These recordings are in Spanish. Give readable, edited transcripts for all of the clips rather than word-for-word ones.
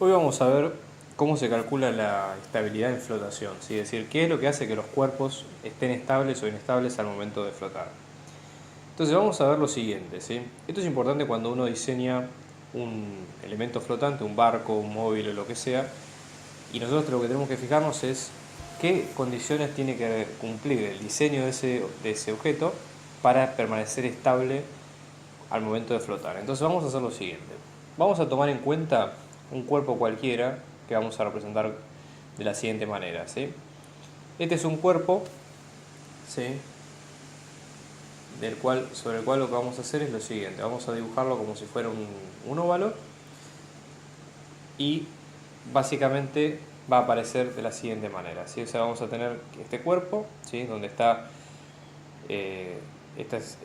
Hoy vamos a ver cómo se calcula la estabilidad en flotación, ¿sí? Es decir, qué es lo que hace que los cuerpos estén estables o inestables al momento de flotar. Entonces vamos a ver lo siguiente, ¿sí? Esto es importante cuando uno diseña un elemento flotante, un barco, un móvil o lo que sea, y nosotros lo que tenemos que fijarnos es qué condiciones tiene que cumplir el diseño de ese objeto para permanecer estable al momento de flotar. Entonces vamos a hacer lo siguiente. Vamos a tomar en cuenta un cuerpo cualquiera que vamos a representar de la siguiente manera, ¿sí? Este es un cuerpo, ¿sí? Sobre el cual lo que vamos a hacer es lo siguiente. Vamos a dibujarlo como si fuera un óvalo y básicamente va a aparecer de la siguiente manera, ¿sí? O sea, vamos a tener este cuerpo, ¿sí? Donde está esta es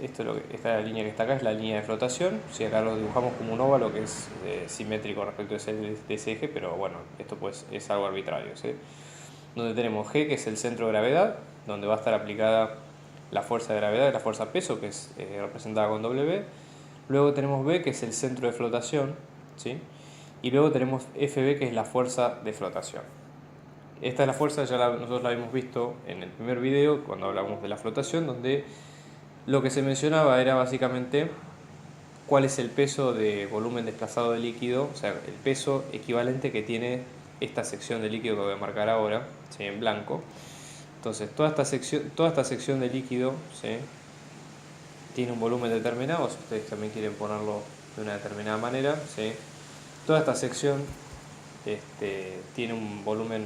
la línea que está acá, es la línea de flotación. Si acá lo dibujamos como un óvalo que es simétrico respecto de ese eje, pero bueno, esto pues es algo arbitrario, ¿sí? Donde tenemos G, que es el centro de gravedad, donde va a estar aplicada la fuerza de gravedad y la fuerza peso, que es representada con W. Luego tenemos B, que es el centro de flotación, ¿sí? Y luego tenemos FB, que es la fuerza de flotación. Esta es la fuerza, nosotros la habíamos visto en el primer video cuando hablamos de la flotación, donde lo que se mencionaba era básicamente cuál es el peso de volumen desplazado de líquido, o sea, el peso equivalente que tiene esta sección de líquido que voy a marcar ahora, ¿sí? En blanco. Entonces, toda esta sección de líquido, ¿sí? Tiene un volumen determinado, si ustedes también quieren ponerlo de una determinada manera, ¿sí? Toda esta sección tiene un volumen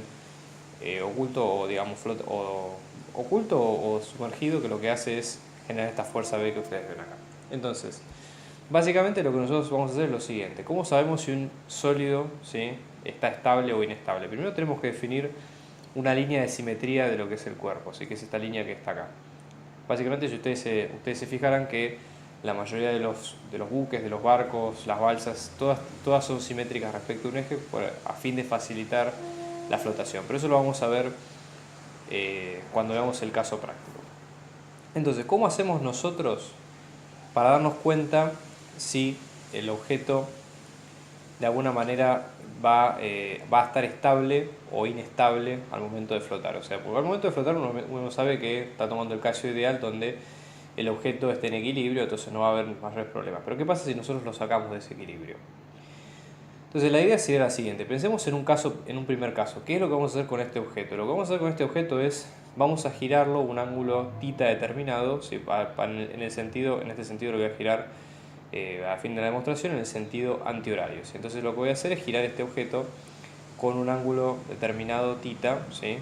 oculto o digamos oculto o sumergido, que lo que hace es generar esta fuerza B que ustedes ven acá. Entonces, básicamente lo que nosotros vamos a hacer es lo siguiente. ¿Cómo sabemos si un sólido, ¿sí? está estable o inestable? Primero tenemos que definir una línea de simetría de lo que es el cuerpo, ¿sí? Que es esta línea que está acá. Básicamente, si ustedes se fijaran que la mayoría de los buques, de los barcos, las balsas, todas son simétricas respecto a un eje a fin de facilitar la flotación. Pero eso lo vamos a ver cuando veamos el caso práctico. Entonces, ¿cómo hacemos nosotros para darnos cuenta si el objeto de alguna manera va a estar estable o inestable al momento de flotar? O sea, porque al momento de flotar uno sabe que está tomando el caso ideal donde el objeto esté en equilibrio, entonces no va a haber mayores problemas. Pero ¿qué pasa si nosotros lo sacamos de ese equilibrio? Entonces la idea sería la siguiente. Pensemos en un primer caso. ¿Qué es lo que vamos a hacer con este objeto? Lo que vamos a hacer con este objeto es, vamos a girarlo un ángulo θ determinado, ¿sí? En este sentido lo voy a girar a fin de la demostración en el sentido antihorario, ¿sí? Entonces lo que voy a hacer es girar este objeto con un ángulo determinado θ, ¿sí?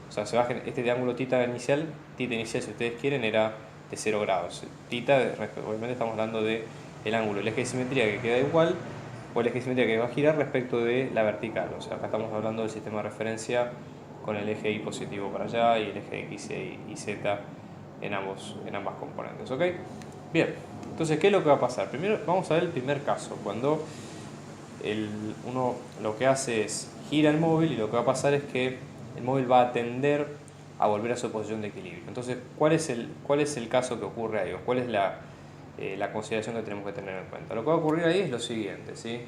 O sea, este ángulo θ inicial si ustedes quieren, era de 0 grados. Obviamente estamos hablando del ángulo, el eje de simetría que queda igual, o el eje de simetría que va a girar respecto de la vertical. O sea, acá estamos hablando del sistema de referencia con el eje Y positivo para allá y el eje X y Z en ambas componentes, ¿ok? Bien, entonces, ¿qué es lo que va a pasar? Primero vamos a ver el primer caso, cuando uno lo que hace es gira el móvil, y lo que va a pasar es que el móvil va a tender a volver a su posición de equilibrio. Entonces, ¿cuál es el caso que ocurre ahí? ¿O cuál es la consideración que tenemos que tener en cuenta? Lo que va a ocurrir ahí es lo siguiente, ¿sí?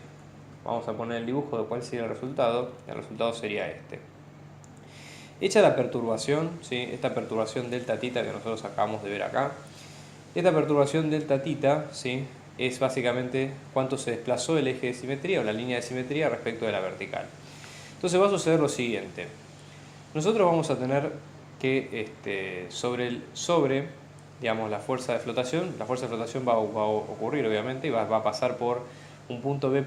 Vamos a poner el dibujo de cuál sería el resultado. El resultado sería este. Hecha la perturbación, ¿sí? Esta perturbación delta θ que nosotros acabamos de ver acá, esta perturbación delta θ, ¿sí? Es básicamente cuánto se desplazó el eje de simetría o la línea de simetría respecto de la vertical. Entonces va a suceder lo siguiente. Nosotros vamos a tener que sobre digamos, la fuerza de flotación va a ocurrir obviamente y va a pasar por un punto B',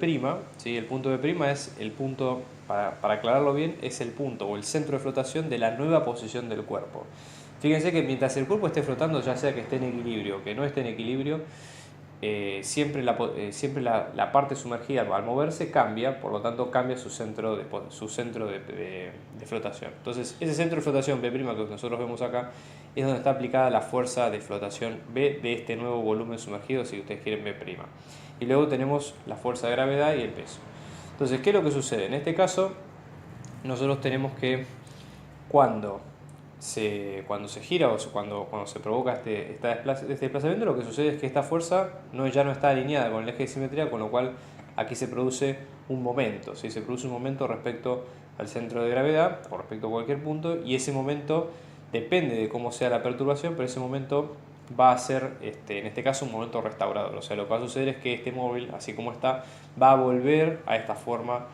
¿sí? El punto B' es el punto, para aclararlo bien, es el punto o el centro de flotación de la nueva posición del cuerpo. Fíjense que mientras el cuerpo esté flotando, ya sea que esté en equilibrio o que no esté en equilibrio, siempre la parte sumergida al moverse cambia, por lo tanto cambia su centro de flotación. Entonces ese centro de flotación B' que nosotros vemos acá es donde está aplicada la fuerza de flotación B de este nuevo volumen sumergido, si ustedes quieren B'. Y luego tenemos la fuerza de gravedad y el peso. Entonces, ¿qué es lo que sucede? En este caso nosotros tenemos que cuando se gira o cuando se provoca este desplazamiento, lo que sucede es que esta fuerza ya no está alineada con el eje de simetría, con lo cual aquí se produce un momento, ¿sí? Se produce un momento respecto al centro de gravedad o respecto a cualquier punto, y ese momento depende de cómo sea la perturbación, pero ese momento va a ser, en este caso, un momento restaurador. O sea, lo que va a suceder es que este móvil, así como está, va a volver a esta forma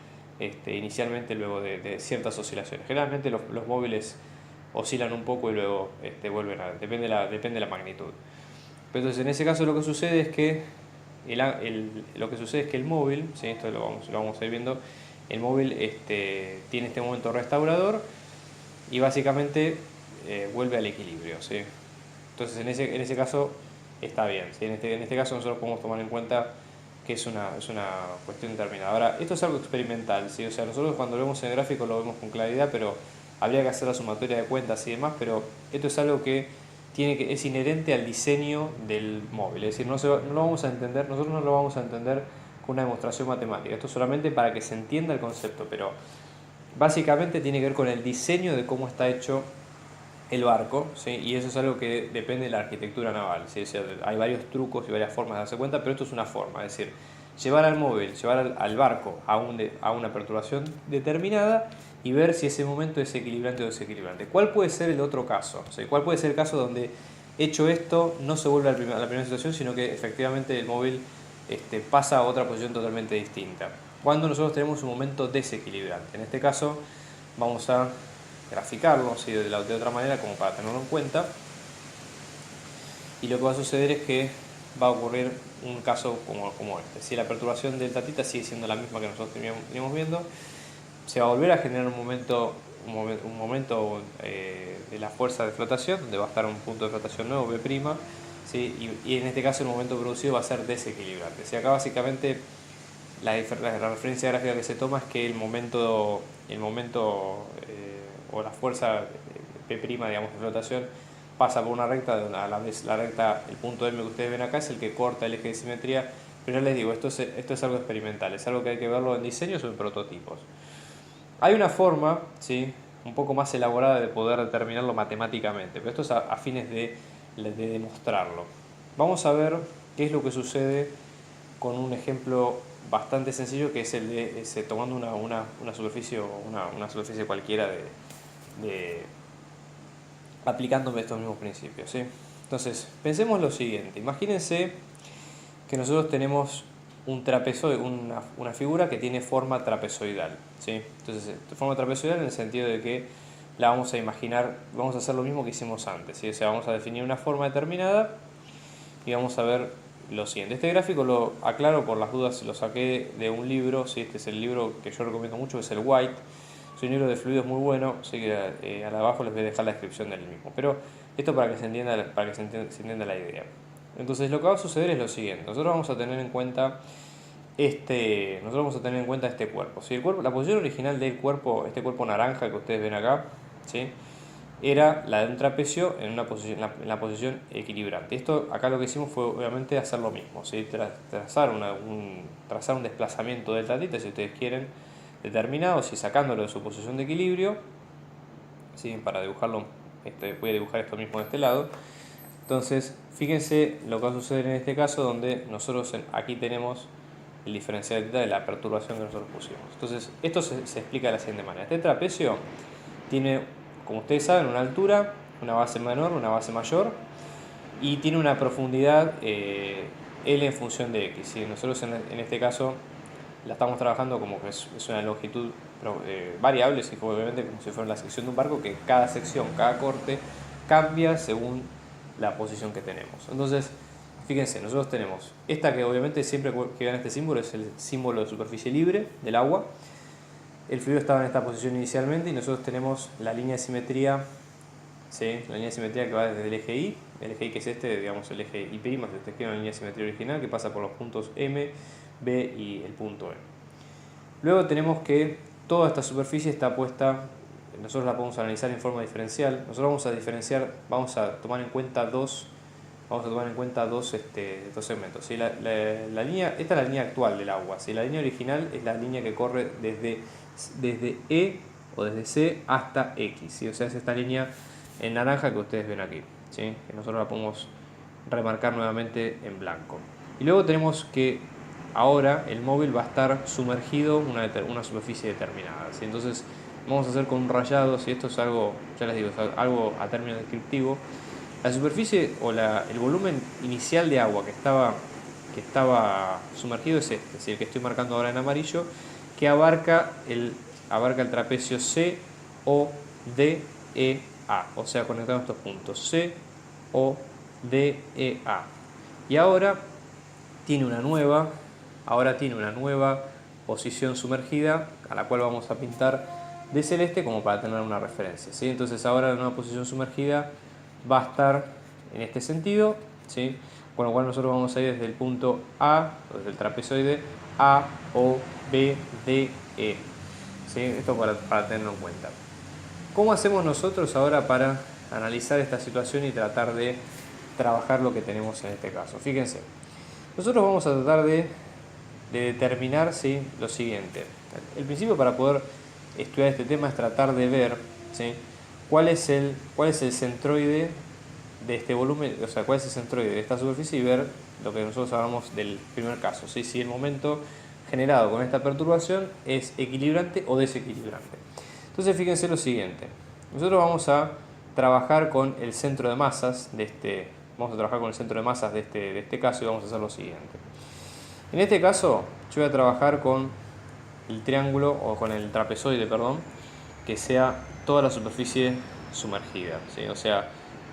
inicialmente luego de ciertas oscilaciones. Generalmente los móviles oscilan un poco y luego vuelven a... depende de la magnitud. Entonces, en ese caso lo que sucede es que el móvil, ¿sí? Esto lo vamos a ir viendo, el móvil tiene este momento restaurador y básicamente vuelve al equilibrio, ¿sí? Entonces en ese caso está bien, ¿sí? En este caso nosotros podemos tomar en cuenta que es una cuestión determinada. Ahora, esto es algo experimental, ¿sí? O sea, nosotros cuando lo vemos en el gráfico lo vemos con claridad, pero habría que hacer la sumatoria de cuentas y demás, pero esto es algo que es inherente al diseño del móvil, es decir, no lo vamos a entender, nosotros no lo vamos a entender con una demostración matemática, esto es solamente para que se entienda el concepto, pero básicamente tiene que ver con el diseño de cómo está hecho el barco, ¿sí? Y eso es algo que depende de la arquitectura naval, ¿sí? O sea, hay varios trucos y varias formas de darse cuenta, pero esto es una forma, es decir, llevar al móvil, llevar al barco a una perturbación determinada y ver si ese momento es equilibrante o desequilibrante. ¿Cuál puede ser el otro caso? O sea, ¿cuál puede ser el caso donde, hecho esto, no se vuelve a la primera situación, sino que efectivamente el móvil pasa a otra posición totalmente distinta? Cuando nosotros tenemos un momento desequilibrante. En este caso vamos a graficarlo así de otra manera como para tenerlo en cuenta, y lo que va a suceder es que va a ocurrir un caso como este. Si la perturbación del θ sigue siendo la misma que nosotros veníamos viendo, se va a volver a generar un momento de la fuerza de flotación, donde va a estar un punto de flotación nuevo, B', ¿sí? Y en este caso el momento producido va a ser desequilibrante. Si acá básicamente la referencia gráfica que se toma es que el momento o la fuerza P', digamos, de flotación pasa por una recta, a la vez la recta, el punto M que ustedes ven acá es el que corta el eje de simetría, pero ya les digo, esto es algo experimental, es algo que hay que verlo en diseños o en prototipos. Hay una forma, ¿sí?, un poco más elaborada de poder determinarlo matemáticamente, pero esto es a fines de demostrarlo. Vamos a ver qué es lo que sucede con un ejemplo bastante sencillo, que es el de tomando una superficie cualquiera aplicándome estos mismos principios, ¿sí? Entonces, pensemos lo siguiente. Imagínense que nosotros tenemos un trapezoide, una figura que tiene forma trapezoidal, ¿sí? Entonces, forma trapezoidal en el sentido de que la vamos a imaginar, vamos a hacer lo mismo que hicimos antes, ¿sí? O sea, vamos a definir una forma determinada y vamos a ver lo siguiente. Este gráfico lo aclaro por las dudas, lo saqué de un libro, ¿sí? Este es el libro que yo recomiendo mucho, que es el White. Es un libro de fluidos muy bueno, así que abajo les voy a dejar la descripción del mismo. Pero esto para que se entienda la idea. Entonces lo que va a suceder es lo siguiente. Nosotros vamos a tener en cuenta este cuerpo, ¿sí? La posición original del cuerpo, este cuerpo naranja que ustedes ven acá, ¿sí?, era la de un trapecio en la posición equilibrante. Esto acá lo que hicimos fue obviamente hacer lo mismo, ¿sí? Trazar un desplazamiento del θ, si ustedes quieren, determinado, ¿sí?, sacándolo de su posición de equilibrio, ¿sí? Para dibujarlo, voy a dibujar esto mismo de este lado. Entonces, fíjense lo que va a suceder en este caso, donde nosotros aquí tenemos el diferencial de θ de la perturbación que nosotros pusimos. Entonces, esto se explica de la siguiente manera. Este trapecio tiene, como ustedes saben, una altura, una base menor, una base mayor, y tiene una profundidad L en función de X, ¿sí? Nosotros en este caso la estamos trabajando como que es una longitud variable, ¿sí? Obviamente como si fuera la sección de un barco, que cada sección, cada corte cambia según la posición que tenemos. Entonces, fíjense, nosotros tenemos esta, que obviamente siempre que vean este símbolo es el símbolo de superficie libre del agua. El fluido estaba en esta posición inicialmente y nosotros tenemos la línea de simetría, ¿sí?, la línea de simetría que va desde el eje Y que es digamos el eje Y', si ustedes quieren, la línea de simetría original que pasa por los puntos M, B y el punto E. Luego tenemos que toda esta superficie está puesta, nosotros la podemos analizar en forma diferencial. Nosotros vamos a tomar en cuenta dos segmentos, ¿sí? Esta es la línea actual del agua, ¿sí? La línea original es la línea que corre desde E o desde C hasta X, ¿sí? O sea, es esta línea en naranja que ustedes ven aquí, ¿sí?, que nosotros la podemos remarcar nuevamente en blanco. Y luego tenemos que ahora el móvil va a estar sumergido en una superficie determinada, ¿sí? Entonces vamos a hacer con un rayado, si esto es algo, ya les digo, es algo a término descriptivo. La superficie o el volumen inicial de agua que estaba sumergido es este, es decir, el que estoy marcando ahora en amarillo, que abarca el trapecio C, O, D, E, A, o sea, conectando estos puntos C, O, D, E, A. Y ahora tiene una nueva posición sumergida a la cual vamos a pintar de celeste como para tener una referencia, ¿sí? Entonces ahora la nueva posición sumergida va a estar en este sentido, ¿sí? Con lo cual nosotros vamos a ir desde el punto A, desde el trapezoide A, O, B, D, E, ¿sí? Esto para tenerlo en cuenta. ¿Cómo hacemos nosotros ahora para analizar esta situación y tratar de trabajar lo que tenemos en este caso? Fíjense, nosotros vamos a tratar de determinar, ¿sí?, lo siguiente. El principio para poder estudiar este tema es tratar de ver, ¿sí?, cuál es el centroide de este volumen, o sea, cuál es el centroide de esta superficie y ver lo que nosotros hablamos del primer caso, ¿sí? Si el momento generado con esta perturbación es equilibrante o desequilibrante. Entonces fíjense lo siguiente, nosotros vamos a trabajar con el centro de masas de este caso y vamos a hacer lo siguiente. En este caso yo voy a trabajar con el triángulo o con el trapezoide, perdón, que sea toda la superficie sumergida, ¿sí? O sea,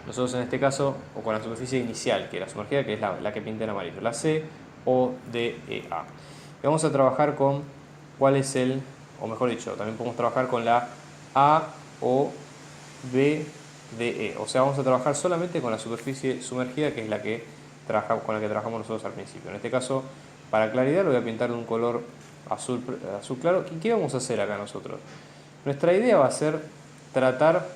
nosotros en este caso, o con la superficie inicial, que es la sumergida, que es la que pinta en amarillo, la C, O, D, E, A. Y vamos a trabajar con cuál es o mejor dicho, también podemos trabajar con la A, O, B, D, E. O sea, vamos a trabajar solamente con la superficie sumergida, que es con la que trabajamos nosotros al principio. En este caso, para claridad lo voy a pintar de un color azul claro. ¿Qué vamos a hacer acá nosotros? Nuestra idea va a ser tratar,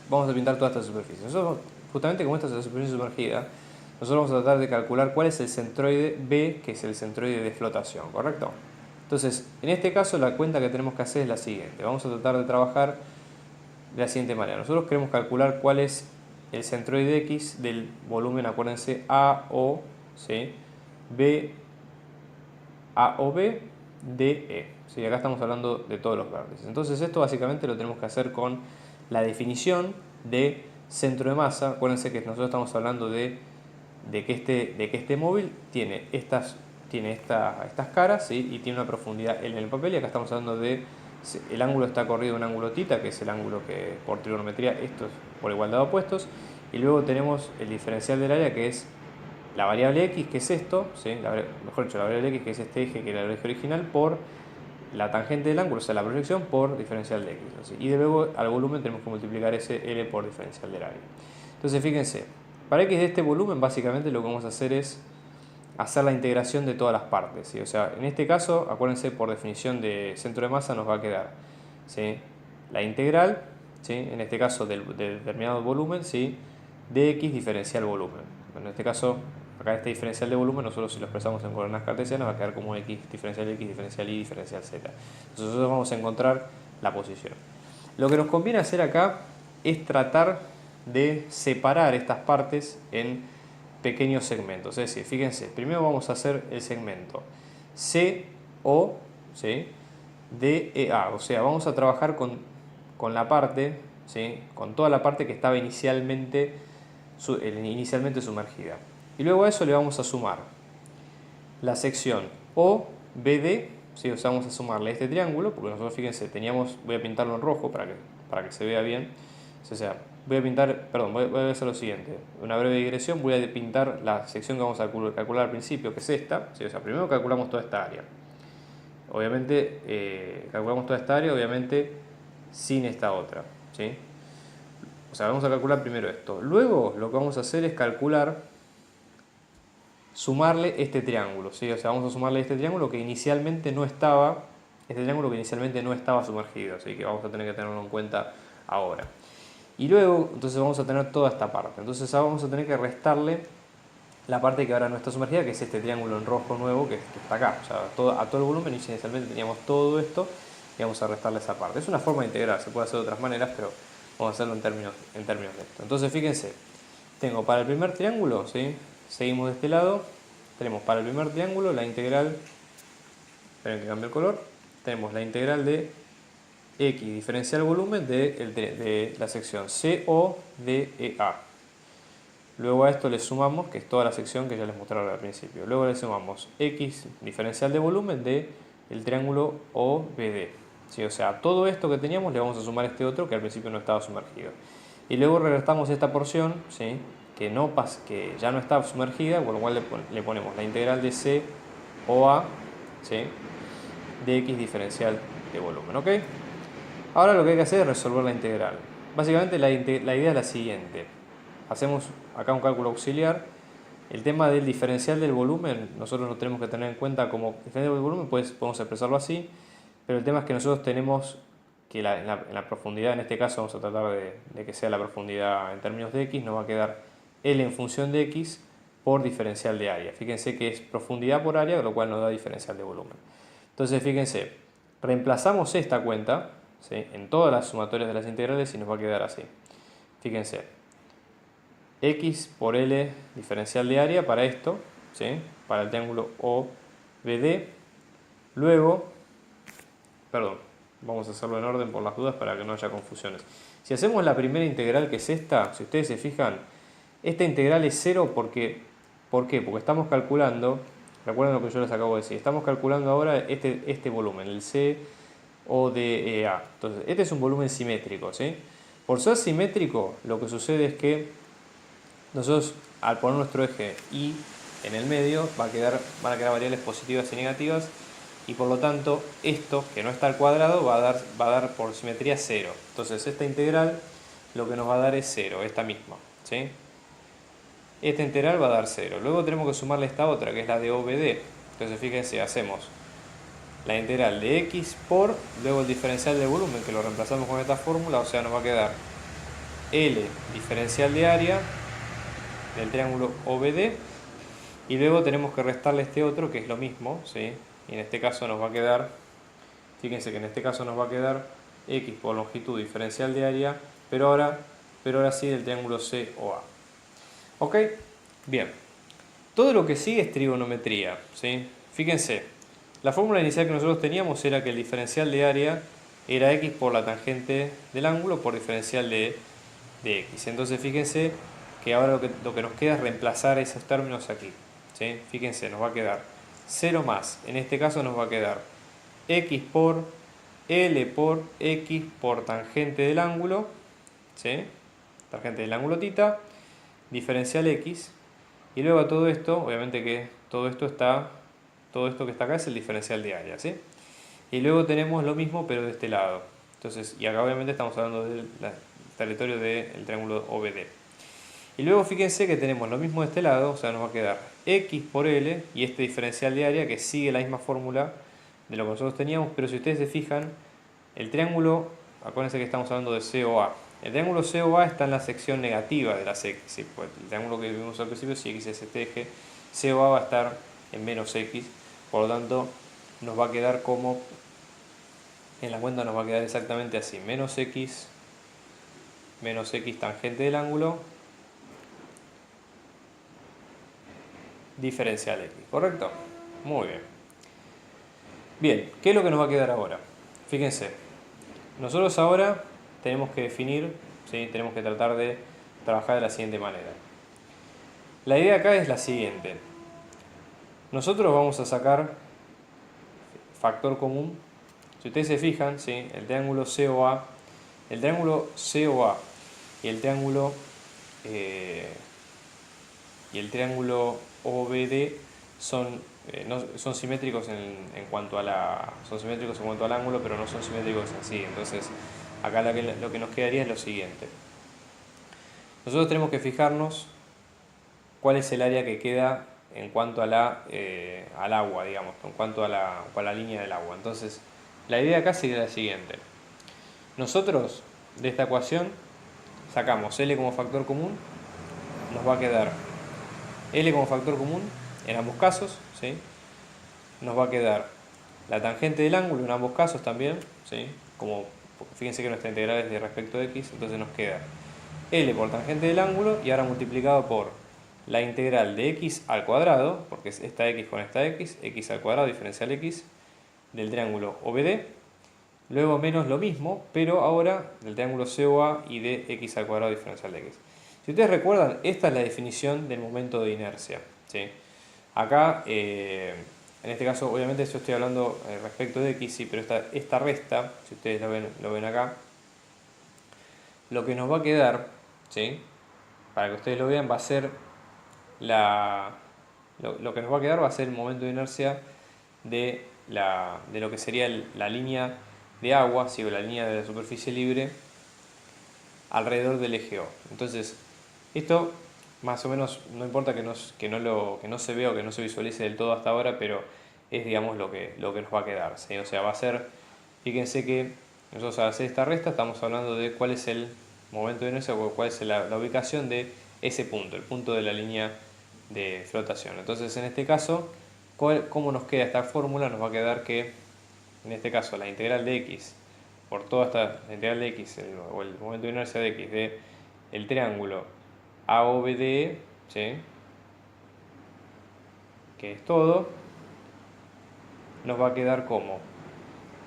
vamos a pintar toda esta superficie. Nosotros, justamente como esta es la superficie sumergida, nosotros vamos a tratar de calcular cuál es el centroide B, que es el centroide de flotación, ¿correcto? Entonces, en este caso la cuenta que tenemos que hacer es la siguiente. Vamos a tratar de trabajar de la siguiente manera. Nosotros queremos calcular cuál es el centroide X del volumen, acuérdense, AO, ¿sí?, B, AOB, DE. ¿Sí? Acá estamos hablando de todos los vértices. Entonces esto básicamente lo tenemos que hacer con la definición de centro de masa. Acuérdense que nosotros estamos hablando de que este móvil tiene estas caras, ¿sí?, y tiene una profundidad L en el papel, y acá estamos hablando de el ángulo está corrido en un ángulo θ, que es el ángulo que por trigonometría, esto es por igualdad de opuestos, y luego tenemos el diferencial del área, que es la variable x, que es esto, ¿sí?, mejor dicho, la variable x, que es este eje, que era el eje original, por la tangente del ángulo, o sea, la proyección, por diferencial de x, ¿sí? Y de luego al volumen tenemos que multiplicar ese L por diferencial del área. Entonces fíjense, para x de este volumen básicamente lo que vamos a hacer es hacer la integración de todas las partes, ¿sí? O sea, en este caso, acuérdense, por definición de centro de masa nos va a quedar, ¿sí?, la integral, ¿sí?, en este caso de determinado volumen, ¿sí?, de x diferencial volumen. En este caso, acá este diferencial de volumen, nosotros si lo expresamos en coordenadas cartesianas va a quedar como x, diferencial y, diferencial z. Entonces nosotros vamos a encontrar la posición. Lo que nos conviene hacer acá es tratar de separar estas partes en pequeños segmentos. Es decir, fíjense, primero vamos a hacer el segmento CO, ¿sí?, DEA. O sea, vamos a trabajar con la parte, ¿sí?, con toda la parte que estaba inicialmente sumergida. Y luego a eso le vamos a sumar la sección OBD, ¿sí? O sea, vamos a sumarle este triángulo, porque nosotros, fíjense, voy a pintarlo en rojo para que se vea bien. O sea, voy a hacer lo siguiente. Una breve digresión, voy a pintar la sección que vamos a calcular al principio, que es esta, ¿sí? O sea, primero calculamos toda esta área. Obviamente, calculamos toda esta área, obviamente, sin esta otra, ¿sí? O sea, vamos a calcular primero esto. Luego lo que vamos a hacer es sumarle este triángulo, ¿sí? O sea, vamos a sumarle este triángulo que inicialmente no estaba sumergido, así que vamos a tener que tenerlo en cuenta ahora. Y luego, entonces vamos a tener toda esta parte. Entonces ahora vamos a tener que restarle la parte que ahora no está sumergida, que es este triángulo en rojo nuevo que está acá. O sea, a todo el volumen inicialmente teníamos todo esto y vamos a restarle esa parte. Es una forma de integrar, se puede hacer de otras maneras, pero vamos a hacerlo en términos de esto. Entonces fíjense, tengo para el primer triángulo, ¿sí?, seguimos de este lado, tenemos para el primer triángulo la integral, esperen que cambie el color, tenemos la integral de x diferencial volumen de la sección CO de EA. Luego a esto le sumamos, que es toda la sección que ya les mostraba al principio. Luego le sumamos x diferencial de volumen del triángulo OBD. ¿Sí? O sea, todo esto que teníamos le vamos a sumar este otro que al principio no estaba sumergido. Y luego revertamos esta porción, ¿sí? que ya no está sumergida, por lo cual le ponemos la integral de COA, ¿sí? de x diferencial de volumen. ¿Ok? Ahora lo que hay que hacer es resolver la integral. Básicamente la idea es la siguiente. Hacemos acá un cálculo auxiliar. El tema del diferencial del volumen, nosotros lo tenemos que tener en cuenta como diferencial del volumen, pues podemos expresarlo así, pero el tema es que nosotros tenemos que en la profundidad, en este caso vamos a tratar de que sea la profundidad en términos de x, nos va a quedar L en función de x por diferencial de área. Fíjense que es profundidad por área, lo cual nos da diferencial de volumen. Entonces fíjense, reemplazamos esta cuenta, ¿sí? en todas las sumatorias de las integrales y nos va a quedar así. Fíjense, x por L diferencial de área para esto, ¿sí? para el triángulo OBD. Luego, perdón, vamos a hacerlo en orden por las dudas para que no haya confusiones. Si hacemos la primera integral, que es esta, si ustedes se fijan, esta integral es 0 porque, ¿por qué? Porque estamos calculando, recuerden lo que yo les acabo de decir, estamos calculando ahora este volumen, el CODEA. Entonces, este es un volumen simétrico, ¿sí? Por ser simétrico, lo que sucede es que nosotros, al poner nuestro eje Y en el medio, van a quedar variables positivas y negativas, y por lo tanto, esto, que no está al cuadrado, va a dar por simetría 0. Entonces, esta integral lo que nos va a dar es 0, esta misma, ¿sí? Esta integral va a dar 0. Luego tenemos que sumarle esta otra, que es la de OBD. Entonces, fíjense, hacemos la integral de x por, luego el diferencial de volumen, que lo reemplazamos con esta fórmula, o sea, nos va a quedar L diferencial de área del triángulo OBD, y luego tenemos que restarle este otro, que es lo mismo, ¿sí? Y en este caso nos va a quedar, fíjense que en este caso nos va a quedar x por longitud diferencial de área, pero ahora sí del triángulo COA. ¿Ok? Bien. Todo lo que sigue es trigonometría, ¿sí? Fíjense, la fórmula inicial que nosotros teníamos era que el diferencial de área era x por la tangente del ángulo por diferencial de x. Entonces fíjense que ahora lo que nos queda es reemplazar esos términos aquí, ¿sí? Fíjense, nos va a quedar 0 más, en este caso nos va a quedar x por L por x por tangente del ángulo, ¿sí? Tangente del ángulo θ, diferencial x, y luego a todo esto, obviamente que todo esto que está acá es el diferencial de área, ¿sí? Y luego tenemos lo mismo pero de este lado. Entonces, y acá obviamente estamos hablando del territorio del triángulo OBD. Y luego fíjense que tenemos lo mismo de este lado, o sea, nos va a quedar x por L y este diferencial de área que sigue la misma fórmula de lo que nosotros teníamos, pero si ustedes se fijan, el triángulo, acuérdense que estamos hablando de COA. El triángulo COA está en la sección negativa de las x, ¿sí? Pues el triángulo que vimos al principio, si x es este eje, COA va a estar en menos x, por lo tanto nos va a quedar como, en la cuenta nos va a quedar exactamente así, menos x tangente del ángulo, diferencial x, ¿correcto? Muy bien. Bien, ¿qué es lo que nos va a quedar ahora? Fíjense, nosotros ahora tenemos que definir, ¿sí? Tenemos que tratar de trabajar de la siguiente manera. La idea acá es la siguiente. Nosotros vamos a sacar factor común. Si ustedes se fijan, ¿sí? El triángulo COA y el triángulo OBD son simétricos en cuanto al ángulo, pero no son simétricos en sí. Entonces, acá lo que nos quedaría es lo siguiente. Nosotros tenemos que fijarnos cuál es el área que queda en cuanto a al agua, digamos, en cuanto a la línea del agua. Entonces, la idea acá sería la siguiente. Nosotros de esta ecuación sacamos L como factor común, nos va a quedar L como factor común en ambos casos, ¿sí? Nos va a quedar la tangente del ángulo en ambos casos también, ¿sí? Fíjense que nuestra integral es de respecto de x, entonces nos queda L por tangente del ángulo y ahora multiplicado por la integral de x al cuadrado, porque es esta x con esta x al cuadrado diferencial x, del triángulo OBD, luego menos lo mismo, pero ahora del triángulo COA y de x al cuadrado diferencial de x. Si ustedes recuerdan, esta es la definición del momento de inercia, ¿sí? Acá, en este caso, obviamente yo estoy hablando respecto de x, sí, pero esta resta, si ustedes lo ven acá, lo que nos va a quedar, ¿sí? Para que ustedes lo vean, va a ser lo que nos va a quedar va a ser el momento de inercia de lo que sería la línea de agua, ¿sí? O la línea de la superficie libre alrededor del eje O. Entonces, esto más o menos, no importa que no se vea o que no se visualice del todo hasta ahora, pero es, digamos, lo que nos va a quedar, ¿sí? O sea, va a ser, fíjense que nosotros al hacer esta resta estamos hablando de cuál es el momento de inercia o cuál es la ubicación de ese punto, el punto de la línea de flotación. Entonces, en este caso, ¿cómo nos queda esta fórmula? Nos va a quedar que, en este caso, la integral de x por toda esta integral de x, o el momento de inercia de x de el triángulo AOBDE, ¿sí? Que es todo, nos va a quedar como,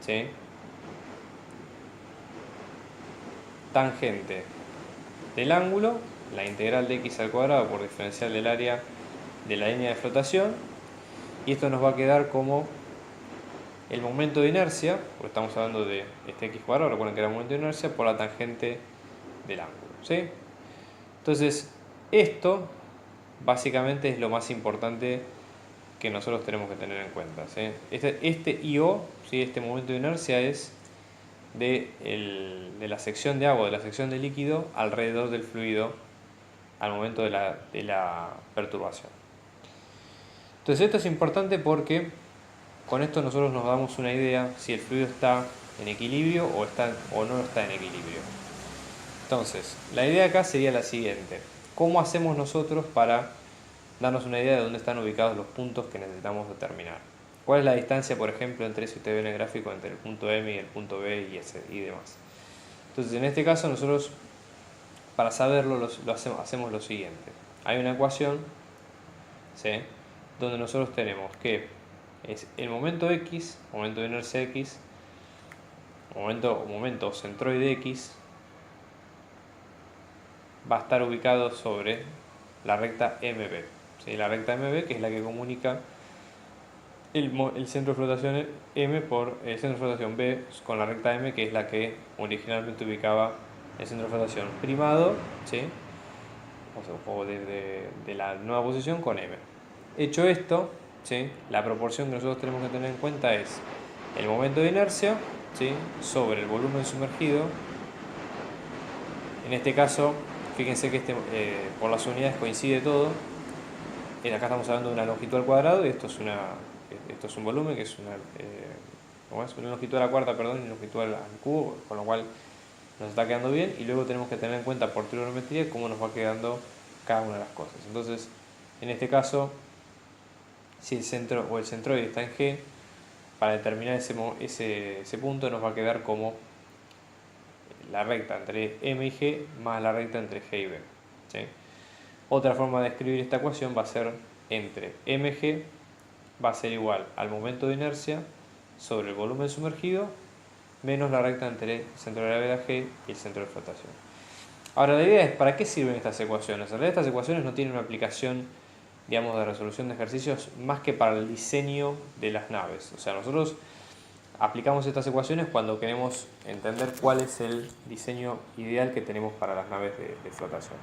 ¿sí? Tangente del ángulo, la integral de x al cuadrado por diferencial del área de la línea de flotación, y esto nos va a quedar como el momento de inercia, porque estamos hablando de este x cuadrado, recuerden que era el momento de inercia, por la tangente del ángulo, ¿sí? Entonces, esto básicamente es lo más importante que nosotros tenemos que tener en cuenta, ¿sí? Este IO, ¿sí? Este momento de inercia es de la sección de agua, de la sección de líquido alrededor del fluido al momento de la perturbación. Entonces esto es importante porque con esto nosotros nos damos una idea si el fluido está en equilibrio o no está en equilibrio. Entonces, la idea acá sería la siguiente. ¿Cómo hacemos nosotros para darnos una idea de dónde están ubicados los puntos que necesitamos determinar? ¿Cuál es la distancia, por ejemplo, si ustedes ven el gráfico, entre el punto M y el punto B y demás? Entonces, en este caso nosotros, para saberlo, hacemos lo siguiente. Hay una ecuación, ¿sí? Donde nosotros tenemos que es el momento x, momento de inercia x, momento centroide x, va a estar ubicado sobre la recta MB, ¿sí? La recta MB, que es la que comunica el centro de flotación M por el centro de flotación B con la recta M, que es la que originalmente ubicaba el centro de flotación primado, ¿sí? O de la nueva posición con M. Hecho esto, ¿sí? La proporción que nosotros tenemos que tener en cuenta es el momento de inercia, ¿sí? Sobre el volumen sumergido. En este caso, fíjense que por las unidades coincide todo. Acá estamos hablando de una longitud al cuadrado y esto es un volumen que es una longitud a la cuarta, perdón, y longitud al cubo, con lo cual nos está quedando bien. Y luego tenemos que tener en cuenta por trigonometría cómo nos va quedando cada una de las cosas. Entonces, en este caso, si el centro o el centroide está en G, para determinar ese punto nos va a quedar como la recta entre M y G más la recta entre G y B, ¿sí? Otra forma de escribir esta ecuación va a ser entre mg va a ser igual al momento de inercia sobre el volumen sumergido menos la recta entre el centro de gravedad G y el centro de flotación. Ahora la idea es, ¿para qué sirven estas ecuaciones? En realidad estas ecuaciones no tienen una aplicación, digamos, de resolución de ejercicios más que para el diseño de las naves. O sea, nosotros aplicamos estas ecuaciones cuando queremos entender cuál es el diseño ideal que tenemos para las naves de flotación.